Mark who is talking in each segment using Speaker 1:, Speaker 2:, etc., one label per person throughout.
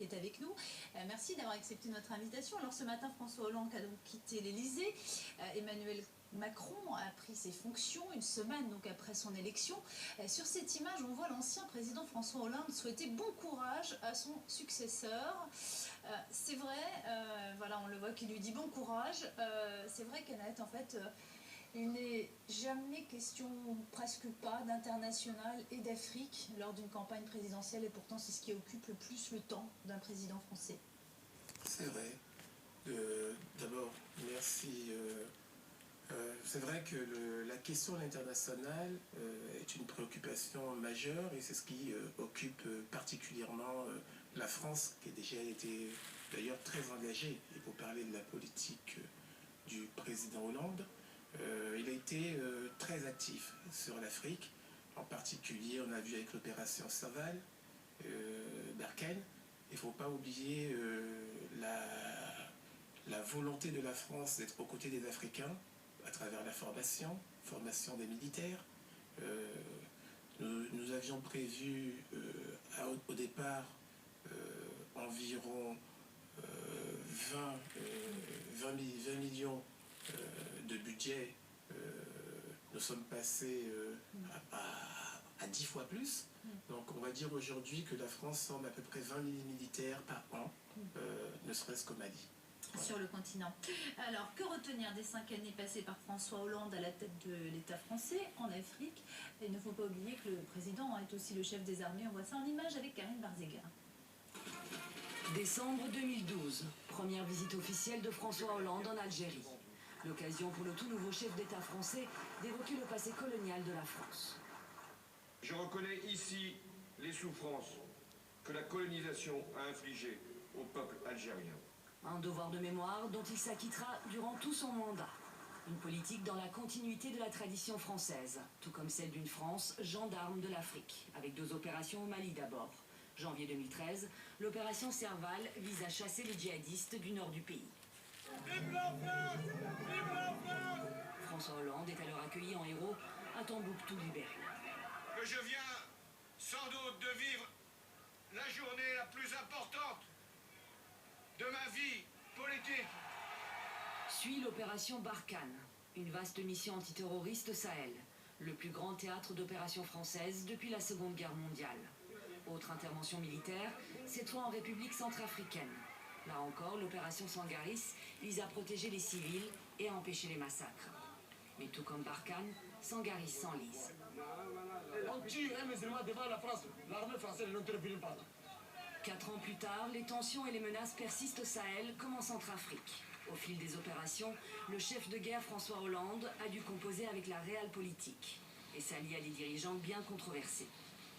Speaker 1: est avec nous. Merci d'avoir accepté notre invitation. Alors ce matin, François Hollande a donc quitté l'Elysée. Emmanuel Macron a pris ses fonctions une semaine donc après son élection. Sur cette image, on voit l'ancien président François Hollande souhaiter bon courage à son successeur. C'est vrai, voilà, on le voit qui lui dit bon courage. C'est vrai qu'Annette, en fait, il n'est jamais question, presque pas, d'international et d'Afrique lors d'une campagne présidentielle, et pourtant c'est ce qui occupe le plus le temps d'un président français.
Speaker 2: C'est vrai. D'abord, merci. C'est vrai que la question de l'international est une préoccupation majeure et c'est ce qui occupe particulièrement la France, qui a déjà été d'ailleurs très engagée. Et pour parler de la politique du président Hollande, il a été très actif sur l'Afrique. En particulier, on a vu avec l'opération Serval, Barkhane. Il ne faut pas oublier la volonté de la France d'être aux côtés des Africains à travers la formation des militaires. Nous avions prévu au départ environ 20 millions de budget. Nous sommes passés à 10 fois plus. Donc on va dire aujourd'hui que la France forme à peu près 20 000 militaires par an, ne serait-ce qu'au Mali.
Speaker 1: Voilà. Sur le continent. Alors, que retenir des 5 années passées par François Hollande à la tête de l'État français en Afrique? Il ne faut pas oublier que le président est aussi le chef des armées. On voit ça en image avec Karine Barzega.
Speaker 3: Décembre 2012, première visite officielle de François Hollande en Algérie. L'occasion pour le tout nouveau chef d'État français d'évoquer le passé colonial de la France.
Speaker 4: Je reconnais ici les souffrances que la colonisation a infligées au peuple algérien.
Speaker 3: Un devoir de mémoire dont il s'acquittera durant tout son mandat. Une politique dans la continuité de la tradition française, tout comme celle d'une France gendarme de l'Afrique, avec 2 opérations au Mali d'abord. Janvier 2013, l'opération Serval vise à chasser les djihadistes du nord du pays.
Speaker 5: Vive la France! Vive la France!
Speaker 3: François Hollande est alors accueilli en héros à Tombouctou libéré.
Speaker 4: Que je viens sans doute de vivre la journée la plus importante de ma vie politique.
Speaker 3: Suit l'opération Barkhane, une vaste mission antiterroriste au Sahel, le plus grand théâtre d'opérations françaises depuis la Seconde Guerre mondiale. Autre intervention militaire, cette fois en République centrafricaine. Là encore, l'opération Sangaris vise à protéger les civils et à empêcher les massacres. Mais tout comme Barkhane, Sangaris s'enlise.
Speaker 5: On tue un musulman devant la France. L'armée française n'intervient pas.
Speaker 3: 4 ans plus tard, les tensions et les menaces persistent au Sahel comme en Centrafrique. Au fil des opérations, le chef de guerre François Hollande a dû composer avec la realpolitik et s'allier à des dirigeants bien controversés.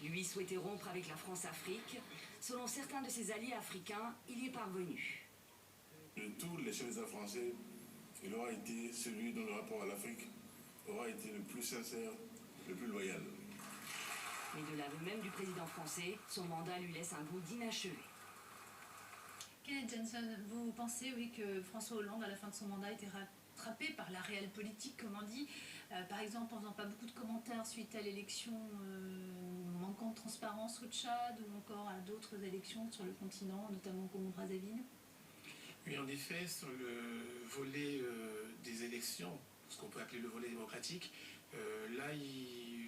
Speaker 3: Lui souhaitait rompre avec la France-Afrique. Selon certains de ses alliés africains, il y est parvenu.
Speaker 6: De tous les chefs d'État français, il aura été celui dont le rapport à l'Afrique aura été le plus sincère, le plus loyal.
Speaker 3: Mais de l'aveu même du président français, son mandat lui laisse un goût d'inachevé.
Speaker 1: Kenneth Jensen, vous pensez, oui, que François Hollande, à la fin de son mandat, a été rattrapé par la réelle politique, comme on dit, par exemple en faisant pas beaucoup de commentaires suite à l'élection manquant de transparence au Tchad, ou encore à d'autres élections sur le continent, notamment au Congo-Brazzaville?
Speaker 2: Oui, en effet, sur le volet des élections, ce qu'on peut appeler le volet démocratique, là,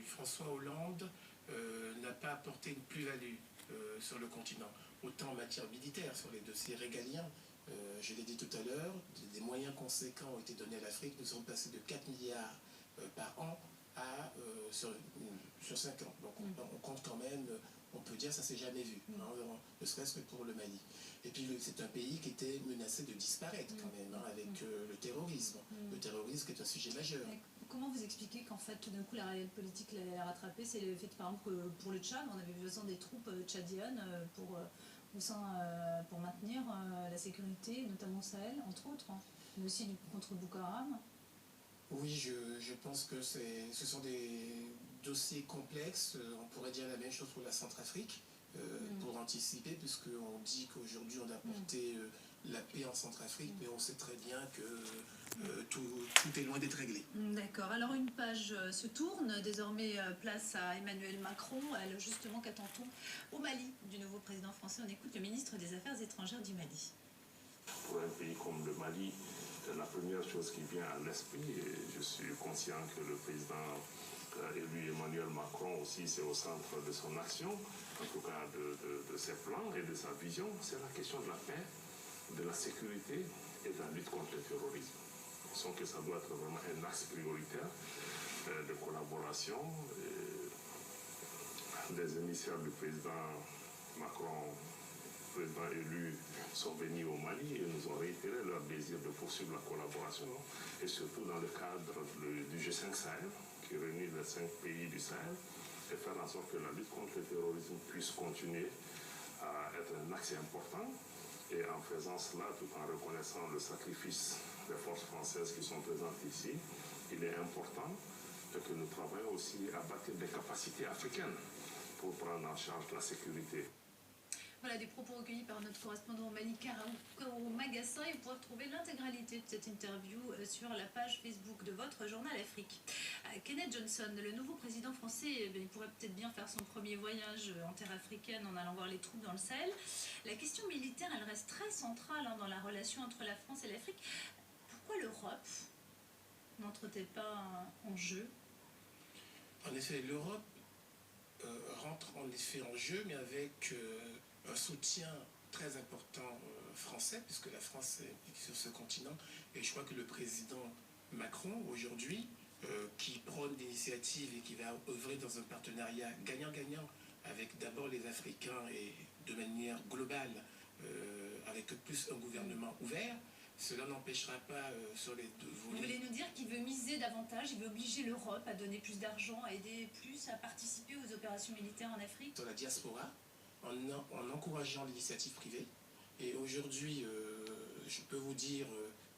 Speaker 2: François Hollande n'a pas apporté une plus-value sur le continent, autant en matière militaire, sur les dossiers régaliens. Je l'ai dit tout à l'heure, des moyens conséquents ont été donnés à l'Afrique. Nous sommes passés de 4 milliards par an sur 5 ans. Donc on compte quand même, on peut dire ça s'est jamais vu, ne serait-ce que pour le Mali. Et puis c'est un pays qui était menacé de disparaître quand même, avec le terrorisme. Le terrorisme qui est un sujet majeur.
Speaker 1: Comment vous expliquez qu'en fait, tout d'un coup, la réelle politique l'a rattrapé? C'est le fait, par exemple, que pour le Tchad, on avait besoin des troupes tchadiennes pour maintenir la sécurité, notamment au Sahel, entre autres, mais aussi contre Boko Haram.
Speaker 2: Oui, je pense que ce sont des dossiers complexes. On pourrait dire la même chose pour la Centrafrique, pour anticiper, puisqu'on dit qu'aujourd'hui on a porté la paix en Centrafrique, mais on sait très bien que tout est loin d'être réglé.
Speaker 1: D'accord. Alors une page se tourne, désormais place à Emmanuel Macron. Alors justement, qu'attend-on au Mali du nouveau président français? On écoute le ministre des Affaires étrangères du Mali.
Speaker 6: Pour un pays comme le Mali, la première chose qui vient à l'esprit, et je suis conscient que le président élu Emmanuel Macron aussi, c'est au centre de son action, en tout cas de ses plans et de sa vision, c'est la question de la paix, de la sécurité et de la lutte contre le terrorisme. Je sens que ça doit être vraiment un axe prioritaire de collaboration. Les émissaires du président Macron, président élu, sont venus au Mali et nous ont réitéré leur désir de poursuivre la collaboration, et surtout dans le cadre du G5 Sahel, qui réunit les 5 pays du Sahel, et faire en sorte que la lutte contre le terrorisme puisse continuer à être un axe important, et en faisant cela, tout en reconnaissant le sacrifice des forces françaises qui sont présentes ici, il est important que nous travaillions aussi à bâtir des capacités africaines pour prendre en charge la sécurité.
Speaker 1: Voilà des propos recueillis par notre correspondant au Mali, Karao Magassin, et vous pourrez retrouver l'intégralité de cette interview sur la page Facebook de votre journal Afrique. Kenneth Johnson, le nouveau président français, il pourrait peut-être bien faire son premier voyage en terre africaine en allant voir les troupes dans le Sahel. La question militaire, elle reste très centrale dans la relation entre la France et l'Afrique. Pourquoi l'Europe n'entre-t-elle pas en jeu?
Speaker 2: En effet, l'Europe rentre en effet en jeu, mais avec un soutien très important français, puisque la France est sur ce continent. Et je crois que le président Macron, aujourd'hui, qui prône l'initiative et qui va œuvrer dans un partenariat gagnant-gagnant avec d'abord les Africains et de manière globale, avec plus un gouvernement ouvert, cela n'empêchera pas sur les deux volets.
Speaker 1: Vous voulez nous dire qu'il veut miser davantage, il veut obliger l'Europe à donner plus d'argent, à aider plus, à participer aux opérations militaires en Afrique?
Speaker 2: Sur la diaspora, en encourageant l'initiative privée. Et aujourd'hui, je peux vous dire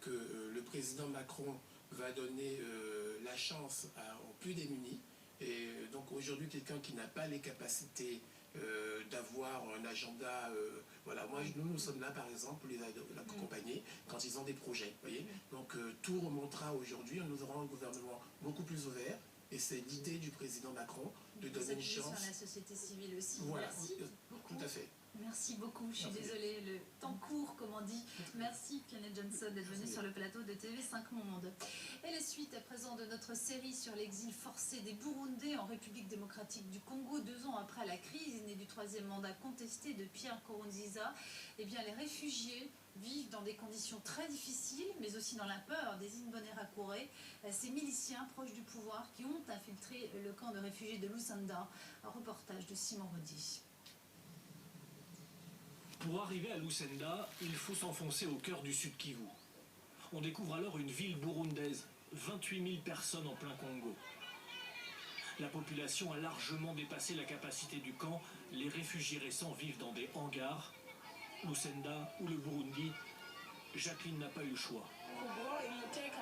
Speaker 2: que le président Macron va donner la chance aux plus démunis. Et donc aujourd'hui, quelqu'un qui n'a pas les capacités d'avoir un agenda, voilà, nous sommes là par exemple pour les accompagner quand ils ont des projets, voyez. Donc tout remontera aujourd'hui, nous aurons un gouvernement beaucoup plus ouvert, et c'est l'idée du président Macron de donner une chance
Speaker 1: sur la société civile aussi.
Speaker 2: Voilà,
Speaker 1: Merci beaucoup.
Speaker 2: tout à fait.
Speaker 1: Merci beaucoup, je suis désolée, le temps court comme on dit. Merci Kenneth Johnson d'être venu sur le plateau de TV5 Monde. Et les suites à présent de notre série sur l'exil forcé des Burundais en République démocratique du Congo, 2 ans après la crise née du 3e mandat contesté de Pierre Nkurunziza. Eh bien les réfugiés vivent dans des conditions très difficiles, mais aussi dans la peur des Imbonerakure, ces miliciens proches du pouvoir qui ont infiltré le camp de réfugiés de Lusenda. Un reportage de Simon Rodi.
Speaker 7: Pour arriver à Lusenda, il faut s'enfoncer au cœur du Sud Kivu. On découvre alors une ville burundaise, 28 000 personnes en plein Congo. La population a largement dépassé la capacité du camp. Les réfugiés récents vivent dans des hangars. Lusenda ou le Burundi, Jacqueline n'a pas eu le choix.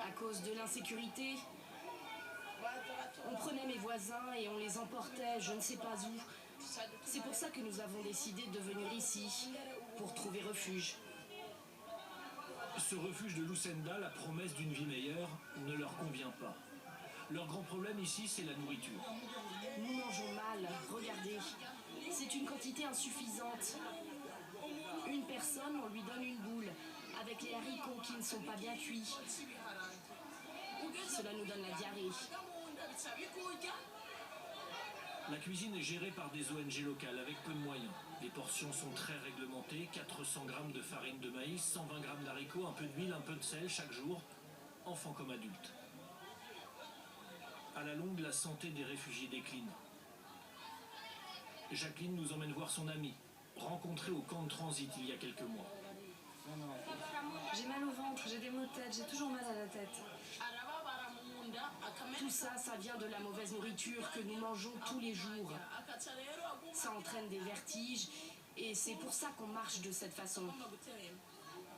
Speaker 8: À cause de l'insécurité, on prenait mes voisins et on les emportait je ne sais pas où. C'est pour ça que nous avons décidé de venir ici, pour trouver refuge.
Speaker 7: Ce refuge de Lusenda, la promesse d'une vie meilleure, ne leur convient pas. Leur grand problème ici, c'est la nourriture.
Speaker 8: Nous mangeons mal, regardez. C'est une quantité insuffisante. Une personne, on lui donne une boule, avec les haricots qui ne sont pas bien cuits. Cela nous donne la diarrhée.
Speaker 7: La cuisine est gérée par des ONG locales avec peu de moyens. Les portions sont très réglementées, 400 grammes de farine de maïs, 120 grammes d'haricots, un peu d'huile, un peu de sel chaque jour, enfants comme adultes. À la longue, la santé des réfugiés décline. Jacqueline nous emmène voir son amie, rencontrée au camp de transit il y a quelques mois.
Speaker 8: J'ai mal au ventre, j'ai des maux de tête, j'ai toujours mal à la tête. Tout ça, ça vient de la mauvaise nourriture que nous mangeons tous les jours. Ça entraîne des vertiges et c'est pour ça qu'on marche de cette façon.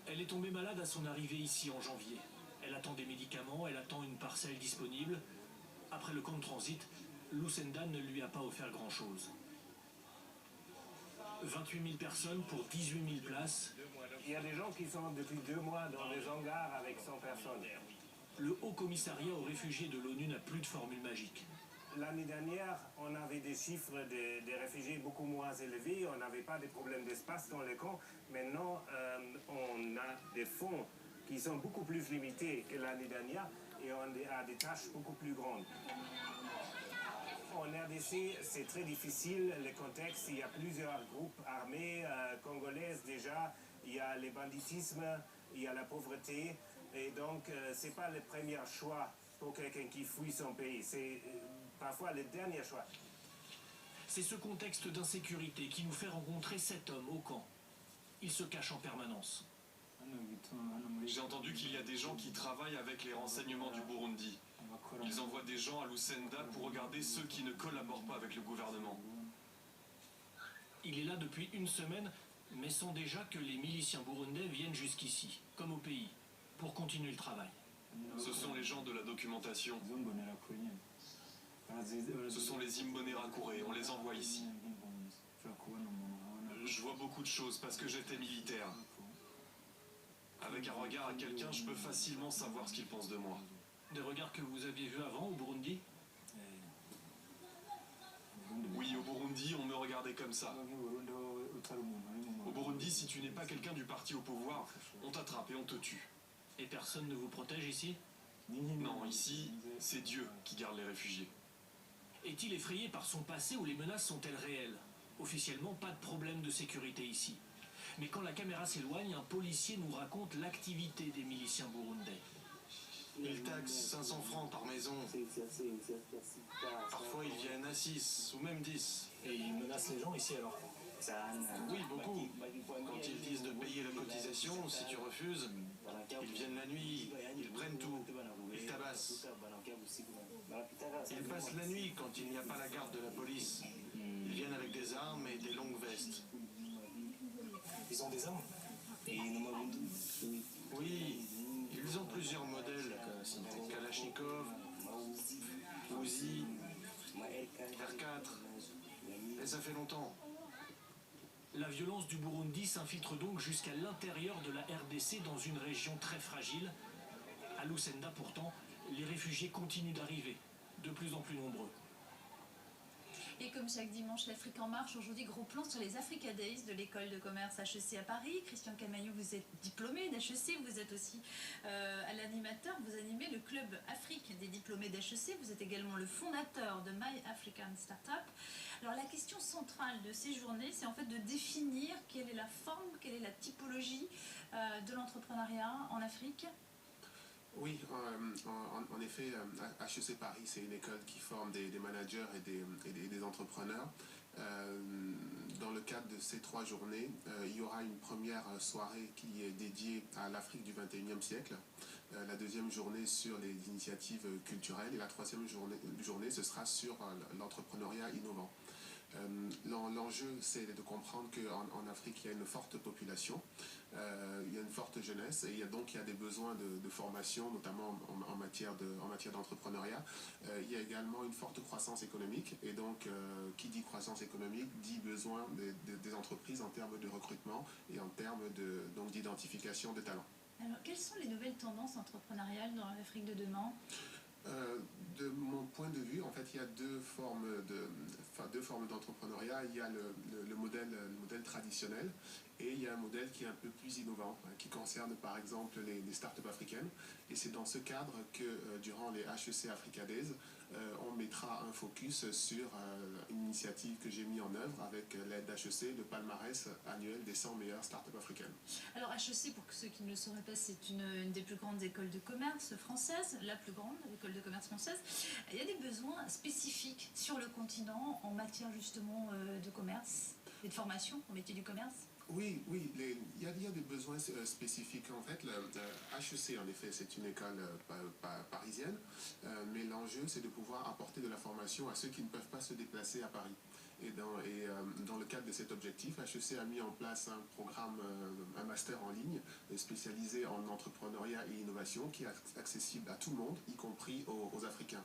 Speaker 7: Elle est tombée malade à son arrivée ici en janvier. Elle attend des médicaments, elle attend une parcelle disponible. Après le camp de transit, Lusenda ne lui a pas offert grand-chose. 28 000 personnes pour 18 000 places,
Speaker 9: Il y a des gens qui sont depuis 2 mois dans des hangars avec 100 personnes.
Speaker 7: Le Haut Commissariat aux réfugiés de l'ONU n'a plus de formule magique.
Speaker 9: L'année dernière, on avait des chiffres des réfugiés beaucoup moins élevés, on n'avait pas de problème d'espace dans les camps. Maintenant, on a des fonds qui sont beaucoup plus limités que l'année dernière et on a des tâches beaucoup plus grandes. En RDC, c'est très difficile, le contexte, il y a plusieurs groupes armés congolaises déjà, il y a le banditisme, il y a la pauvreté, et donc ce n'est pas le premier choix pour quelqu'un qui fuit son pays, c'est parfois le dernier choix.
Speaker 7: C'est ce contexte d'insécurité qui nous fait rencontrer cet homme au camp. Il se cache en permanence.
Speaker 10: J'ai entendu qu'il y a des gens qui travaillent avec les renseignements du Burundi. Ils envoient des gens à Lucenda pour regarder ceux qui ne collaborent pas avec le gouvernement.
Speaker 7: Il est là depuis une semaine, mais sent déjà que les miliciens burundais viennent jusqu'ici, comme au pays, pour continuer le travail.
Speaker 10: Ce sont les gens de la documentation. Ce sont les Imbonerakure, on les envoie ici. Je vois beaucoup de choses parce que j'étais militaire. Avec un regard à quelqu'un, je peux facilement savoir ce qu'il pense de moi.
Speaker 7: Des regards que vous aviez vus avant au Burundi?
Speaker 10: Oui, au Burundi, on me regardait comme ça. Au Burundi, si tu n'es pas quelqu'un du parti au pouvoir, on t'attrape et on te tue.
Speaker 7: Et personne ne vous protège ici?
Speaker 10: Non, ici, c'est Dieu qui garde les réfugiés.
Speaker 7: Est-il effrayé par son passé ou les menaces sont-elles réelles? Officiellement, pas de problème de sécurité ici. Mais quand la caméra s'éloigne, un policier nous raconte l'activité des miliciens burundais.
Speaker 10: Ils taxent 500 francs par maison. Parfois, ils viennent à 6 ou même 10.
Speaker 7: Et ils menacent les gens ici alors?
Speaker 10: Oui, beaucoup. Quand ils disent de payer la cotisation, si tu refuses, ils viennent la nuit, ils prennent tout, ils tabassent. Ils passent la nuit quand il n'y a pas la garde de la police. Ils viennent avec des armes et des longues vestes.
Speaker 7: Ils ont des armes?
Speaker 10: Oui, ils ont plusieurs modèles. Kalachnikov, Uzi, R4. Et ça fait longtemps.
Speaker 7: La violence du Burundi s'infiltre donc jusqu'à l'intérieur de la RDC dans une région très fragile. À Lucenda pourtant, les réfugiés continuent d'arriver, de plus en plus nombreux.
Speaker 1: Et comme chaque dimanche, l'Afrique en marche, aujourd'hui, gros plan sur les Africa Days de l'école de commerce HEC à Paris. Christian Camaillou, vous êtes diplômé d'HEC, vous êtes aussi à l'animateur, vous animez le club Afrique des diplômés d'HEC, vous êtes également le fondateur de My African Startup. Alors la question centrale de ces journées, c'est en fait de définir quelle est la forme, quelle est la typologie de l'entrepreneuriat en Afrique.
Speaker 11: Oui, en effet, HEC Paris, c'est une école qui forme des managers et des entrepreneurs. Dans le cadre de ces 3 journées, il y aura une première soirée qui est dédiée à l'Afrique du XXIe siècle, la deuxième journée sur les initiatives culturelles et la troisième journée ce sera sur l'entrepreneuriat innovant. L'enjeu, c'est de comprendre qu'en Afrique, il y a une forte population, il y a une forte jeunesse et il y a des besoins de formation, notamment en matière d'entrepreneuriat. Il y a également une forte croissance économique et donc qui dit croissance économique dit besoin des entreprises en termes de recrutement et en termes d'identification de talents.
Speaker 1: Alors, quelles sont les nouvelles tendances entrepreneuriales dans l'Afrique de demain ?
Speaker 11: De mon point de vue, en fait, il y a deux formes d'entrepreneuriat. Il y a le modèle traditionnel et il y a un modèle qui est un peu plus innovant, qui concerne par exemple les startups africaines. Et c'est dans ce cadre que durant les HEC Africa Days, on mettra un focus sur une initiative que j'ai mis en œuvre avec l'aide d'HEC, le palmarès annuel des 100 meilleures startups africaines.
Speaker 1: Alors HEC, pour ceux qui ne le sauraient pas, c'est une des plus grandes écoles de commerce françaises, la plus grande école de commerce française. Il y a des besoins spécifiques sur le continent en matière justement de commerce et de formation au métier du commerce?
Speaker 11: Oui, il y a des besoins spécifiques. En fait, HEC, en effet, c'est une école parisienne, mais l'enjeu, c'est de pouvoir apporter de la formation à ceux qui ne peuvent pas se déplacer à Paris. Et dans le cadre de cet objectif, HEC a mis en place un programme, un master en ligne spécialisé en entrepreneuriat et innovation qui est accessible à tout le monde, y compris aux Africains.